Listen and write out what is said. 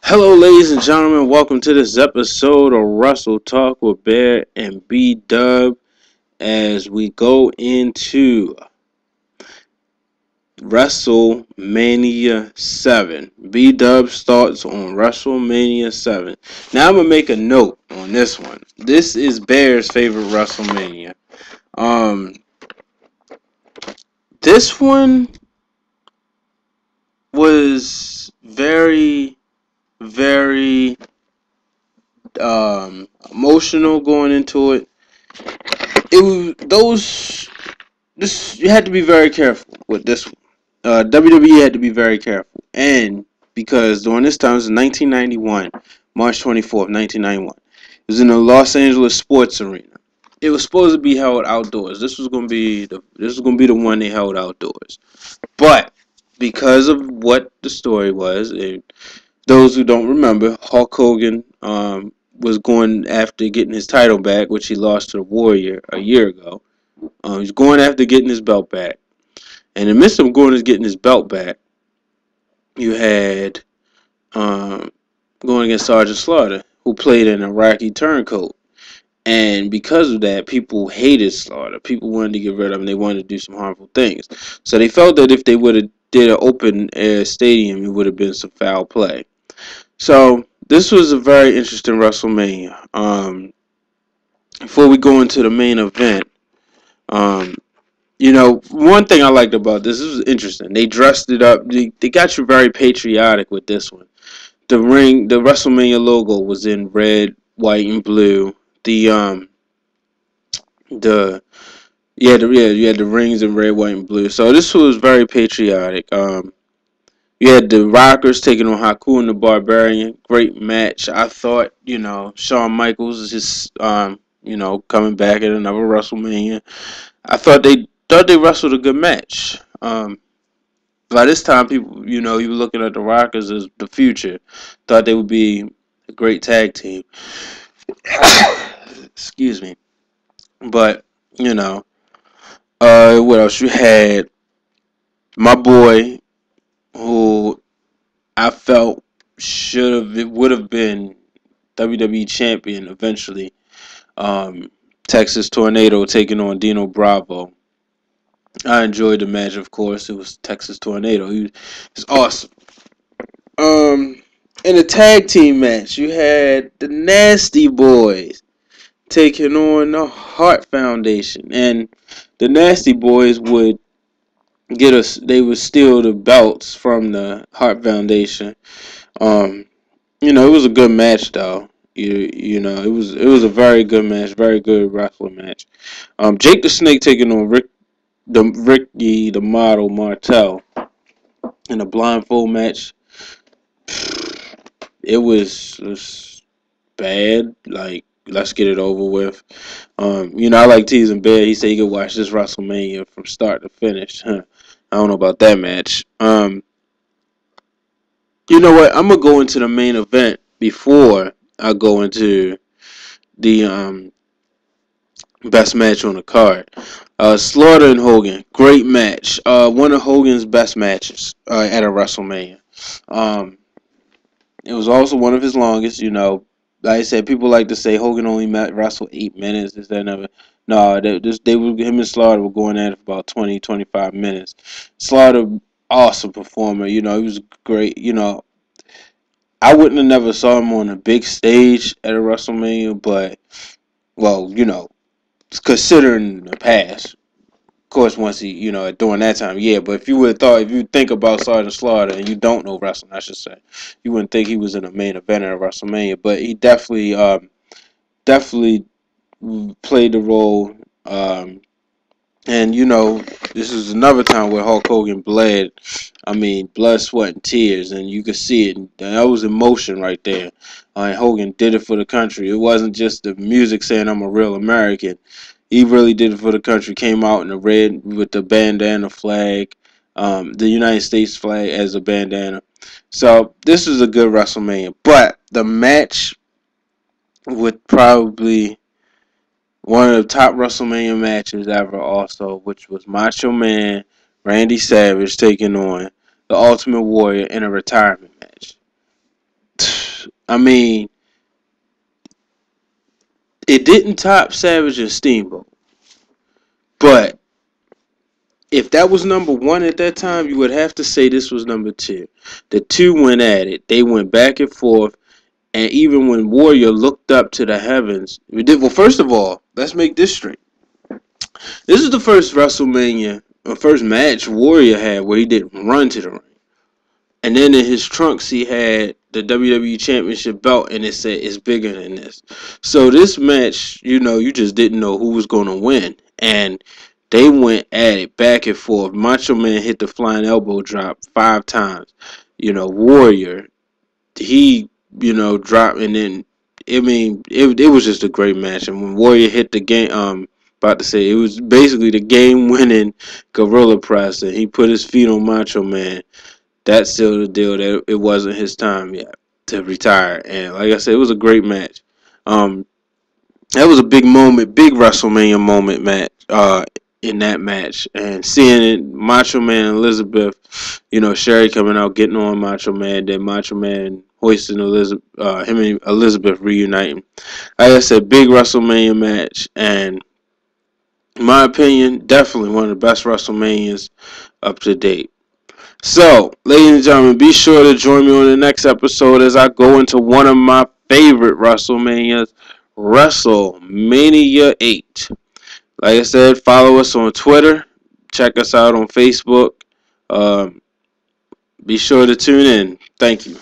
Hello, ladies and gentlemen. Welcome to this episode of Wrestle Talk with Bear and B Dub as we go into WrestleMania 7. B Dub starts on WrestleMania 7. Now, I'm going to make a note on this one. This is Bear's favorite WrestleMania. This one was very emotional going into it. It was those. This you had to be very careful with this one. WWE had to be very careful, and because during this time, it was in 1991, March 24th, 1991. It was in the Los Angeles Sports Arena. It was supposed to be held outdoors. This was gonna be the one they held outdoors, but because of what the story was, and those who don't remember, Hulk Hogan was going after getting his title back, which he lost to the Warrior a year ago. He's going after getting his belt back. And in the midst of getting his belt back, you had going against Sergeant Slaughter, who played an Iraqi turncoat. And because of that, people hated Slaughter. People wanted to get rid of him. They wanted to do some harmful things. So they felt that if they would have did an open air stadium, it would have been some foul play. So this was a very interesting WrestleMania. Before we go into the main event, um, one thing I liked about this was interesting. They dressed it up. They got you very patriotic with this one. The WrestleMania logo was in red, white, and blue. The you had the rings in red, white, and blue. So this was very patriotic. You had the Rockers taking on Haku and the Barbarian. Great match. I thought, Shawn Michaels is just, coming back at another WrestleMania. I thought they wrestled a good match. By this time, people, you were looking at the Rockers as the future. Thought they would be a great tag team. Excuse me. But, what else? You had my boy, who I felt would have been WWE champion eventually. Texas Tornado taking on Dino Bravo. I enjoyed the match, of course. It was Texas Tornado. He was awesome. In a tag team match, you had the Nasty Boys taking on the Heart Foundation, and the Nasty Boys would get us. They would steal the belts from the Heart Foundation. Um, it was a good match though. It was a very good match, very good wrestling match. Jake the Snake taking on Ricky the Model Martel in a blindfold match. It was bad. Like, let's get it over with. I like teasing Bear. He said he could watch this WrestleMania from start to finish. Huh. I don't know about that match. You know what? I'm gonna go into the main event before I go into the best match on the card. Slaughter and Hogan, great match. One of Hogan's best matches at a WrestleMania. Um, it was also one of his longest. Like I said, people like to say Hogan only wrestled 8 minutes. Is that never? No, him and Slaughter were going at it for about 20, 25 minutes. Slaughter, awesome performer. He was great. I wouldn't have never saw him on a big stage at a WrestleMania, but well, considering the past, of course, once he, during that time, yeah. But if you think about Sergeant Slaughter and you don't know wrestling, I should say, you wouldn't think he was in the main event at WrestleMania. But he definitely played the role. And this is another time where Hulk Hogan bled. I mean, blood, sweat, and tears, and you could see it. That was emotion right there. And Hogan did it for the country. It wasn't just the music saying I'm a real American. He really did it for the country. Came out in the red with the bandana flag, the United States flag as a bandana. So this is a good WrestleMania. But the match would probably one of the top WrestleMania matches ever also, which was Macho Man Randy Savage taking on the Ultimate Warrior in a retirement match. I mean, it didn't top Savage and Steamboat, but if that was number one at that time, you would have to say this was number two. The two went at it. They went back and forth. And even when Warrior looked up to the heavens, well, first of all, let's make this straight. This is the first WrestleMania, or first match Warrior had where he didn't run to the ring. And then in his trunks, he had the WWE Championship belt, and it said it's bigger than this. So this match, you just didn't know who was going to win. And they went at it back and forth. Macho Man hit the flying elbow drop 5 times. Warrior, he, dropped, and then, it was just a great match. And when Warrior hit the game, about to say, it was basically the game-winning gorilla press, and he put his feet on Macho Man. That's still the deal that it wasn't his time yet to retire. And like I said, it was a great match. That was a big moment, big WrestleMania moment match. In that match, and seeing it, Macho Man and Elizabeth, Sherry coming out, getting on Macho Man, then Macho Man hoisting Elizabeth, him and Elizabeth reuniting. Like I said, big WrestleMania match, and in my opinion, definitely one of the best WrestleManias up to date. So, ladies and gentlemen, be sure to join me on the next episode as I go into one of my favorite WrestleManias, WrestleMania 8. Like I said, follow us on Twitter. Check us out on Facebook. Be sure to tune in. Thank you.